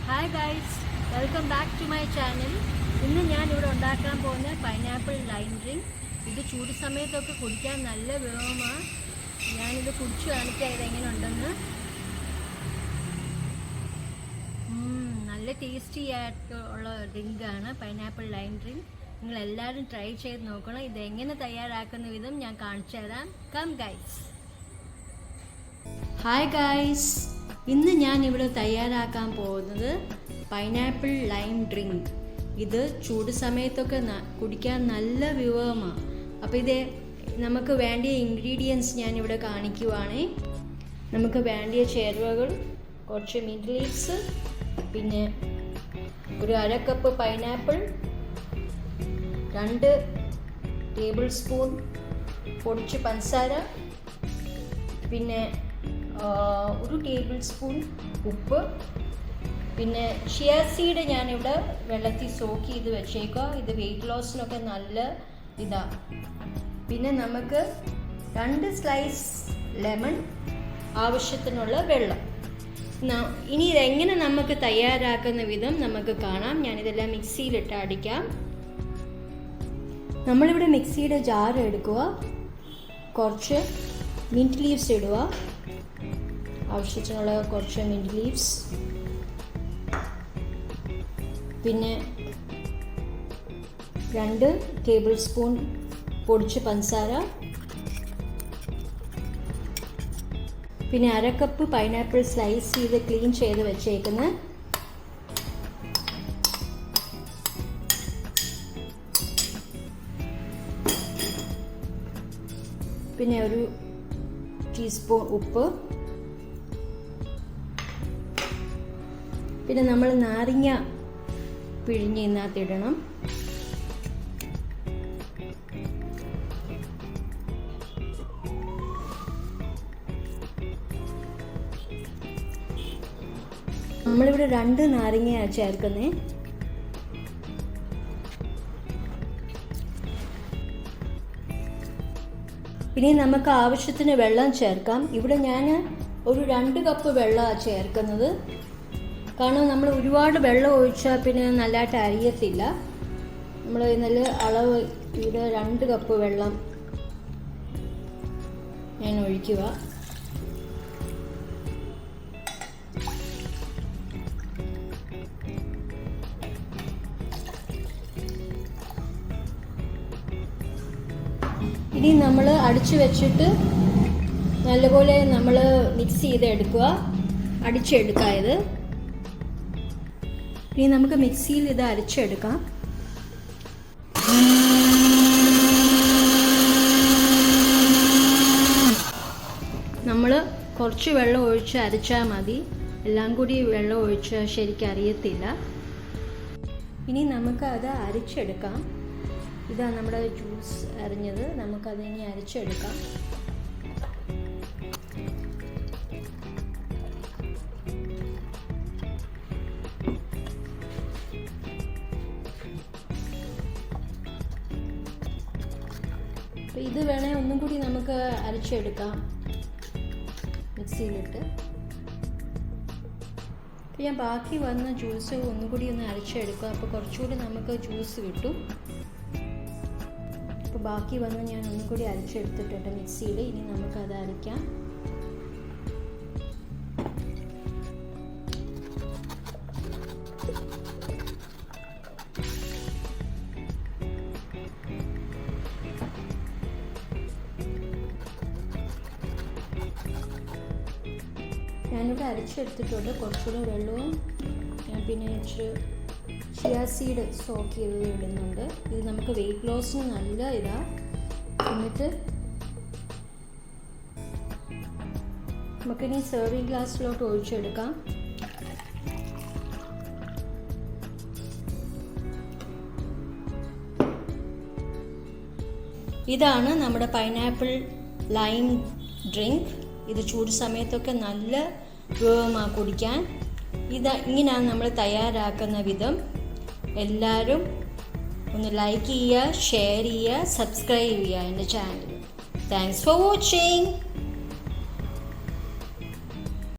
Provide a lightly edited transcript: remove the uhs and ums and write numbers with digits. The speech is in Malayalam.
Hi guys, welcome back to my channel. ഇന്ന് ഞാൻ ഇവിടെ ഉണ്ടാക്കാൻ പോകുന്ന പൈനാപ്പിൾ ലൈം ഡ്രിങ്ക്. ഇത് ചൂട് സമയത്തൊക്കെ കുടിക്കാൻ നല്ല വിഭവമാണ്. ഞാനിത് കുടിച്ചു കാണിക്കാം ഇതെങ്ങനെ ഉണ്ടെന്ന്. നല്ല ടേസ്റ്റി ആയിട്ടുള്ള ഡ്രിങ്കാണ് പൈനാപ്പിൾ ലൈം ഡ്രിങ്ക്. നിങ്ങളെല്ലാവരും ട്രൈ ചെയ്ത് നോക്കണം. ഇതെങ്ങനെ തയ്യാറാക്കുന്ന വിധം ഞാൻ കാണിച്ചു തരാം. Come guys. ഹായ് ഗൈസ്, ഇന്ന് ഞാൻ ഇവിടെ തയ്യാറാക്കാൻ പോകുന്നത് പൈനാപ്പിൾ ലൈം ഡ്രിങ്ക്. ഇത് ചൂട് സമയത്തൊക്കെ കുടിക്കാൻ നല്ല വിഭവമാണ്. അപ്പോൾ ഇത് നമുക്ക് വേണ്ടിയ ഇൻഗ്രീഡിയൻസ് ഞാനിവിടെ കാണിക്കുവാണ്. നമുക്ക് വേണ്ടിയ ചേരുവകൾ കുറച്ച് മിൻറ്റ് ലീവ്സ്, പിന്നെ ഒരു 1/2 കപ്പ് പൈനാപ്പിൾ, 2 ടേബിൾ സ്പൂൺ പൊടിച്ച പഞ്ചസാര, പിന്നെ 1 ടേബിൾ സ്പൂൺ ഉപ്പ്, പിന്നെ ചിയ സീഡ് ഞാനിവിടെ വെള്ളത്തിൽ സോക്ക് ചെയ്ത് വെച്ചേക്കുക. ഇത് വെയിറ്റ് ലോസിനൊക്കെ നല്ല ഇതാണ്. പിന്നെ നമുക്ക് 2 സ്ലൈസ് ലെമൺ, ആവശ്യത്തിനുള്ള വെള്ളം. ഇനി ഇതെങ്ങനെ നമുക്ക് തയ്യാറാക്കുന്ന വിധം നമുക്ക് കാണാം. ഞാനിതെല്ലാം മിക്സിയിലിട്ട് അടിക്കാം. നമ്മളിവിടെ മിക്സിയുടെ ജാർ എടുക്കുക, കുറച്ച് മിൻറ്റ് ലീവ്സ് ഇടുക, ആവശ്യത്തിനുള്ള കുറച്ച് മിൻറ്റ് ലീവ്സ്, പിന്നെ 2 ടേബിൾ സ്പൂൺ പൊടിച്ച പഞ്ചസാര, പിന്നെ 1/2 കപ്പ് പൈനാപ്പിൾ സ്ലൈസ് ചെയ്ത് ക്ലീൻ ചെയ്ത് വെച്ചേക്കുന്നത്, പിന്നെ 1 ടീസ്പൂൺ ഉപ്പ്, പിന്നെ നമ്മൾ നാരങ്ങ പിഴിഞ്ഞ് ഇതിനകത്തിടണം. നമ്മളിവിടെ 2 നാരങ്ങയാണ് ചേർക്കുന്നത്. ഇനി നമുക്ക് ആവശ്യത്തിന് വെള്ളം ചേർക്കാം. ഇവിടെ ഞാൻ ഒരു 2 കപ്പ് വെള്ളമാണ് ചേർക്കുന്നത്. കാരണം നമ്മൾ ഒരുപാട് വെള്ളം ഒഴിച്ചാൽ പിന്നെ നല്ലതായിട്ട് അരിയത്തില്ല. നമ്മൾ നല്ല അളവ് ഇവിടെ 2 കപ്പ് വെള്ളം ഞാൻ ഒഴിക്കുക. ഇനി നമ്മൾ അടിച്ചു വെച്ചിട്ട് നല്ലപോലെ നമ്മൾ മിക്സ് ചെയ്തെടുക്കുക, അടിച്ചെടുക്കുക. ഇനി നമുക്ക് മിക്സിയിൽ ഇത് അരച്ചെടുക്കാം. നമ്മൾ കുറച്ച് വെള്ളം ഒഴിച്ച് അരച്ചാൽ മതി. എല്ലാം കൂടി വെള്ളം ഒഴിച്ച് ശരിക്കും അറിയത്തില്ല. ഇനി നമുക്ക് അത് അരച്ചെടുക്കാം. ഇതാണ് നമ്മുടെ ജ്യൂസ് അരിഞ്ഞത്. നമുക്കതിനി അരച്ചെടുക്കാം. അപ്പോൾ ഇത് വേണേ ഒന്നും കൂടി നമുക്ക് അരച്ചെടുക്കാം മിക്സിയിലിട്ട്. അപ്പോൾ ഞാൻ ബാക്കി വന്ന ജ്യൂസ് ഒന്നും കൂടി ഒന്ന് അരച്ചെടുക്കുക. അപ്പോൾ കുറച്ചുകൂടി നമുക്ക് ജ്യൂസ് കിട്ടും. അപ്പോൾ ബാക്കി വന്ന് ഞാൻ ഒന്നും കൂടി അരച്ചെടുത്തിട്ടുണ്ട് മിക്സിയിൽ. ഇനി നമുക്കത് അരയ്ക്കാം. ഞാനിവിടെ അരച്ചെടുത്തിട്ടുണ്ട്. കുറച്ചുകൂടെ വെള്ളവും പിന്നെ ഇച്ചിരി ചിയ സീഡ് സോക്ക് ചെയ്ത് ഇടുന്നുണ്ട്. ഇത് നമുക്ക് വെയിറ്റ് ലോസിന് നല്ല ഇതാണ്. എന്നിട്ട് നമുക്കിനി സെർവിങ് ഗ്ലാസ്സിലോട്ട് ഒഴിച്ചെടുക്കാം. ഇതാണ് നമ്മുടെ പൈനാപ്പിൾ ലൈം ഡ്രിങ്ക്. ഇത് ചൂട് സമയത്തൊക്കെ നല്ല വിഭവമാണ് കുടിക്കാൻ. ഇങ്ങനെയാണ് നമ്മൾ തയ്യാറാക്കുന്ന വിധം. എല്ലാവരും ഒന്ന് ലൈക്ക് ചെയ്യുക, ഷെയർ ചെയ്യുക, സബ്സ്ക്രൈബ് ചെയ്യുക എൻ്റെ ചാനൽ. Thanks for watching.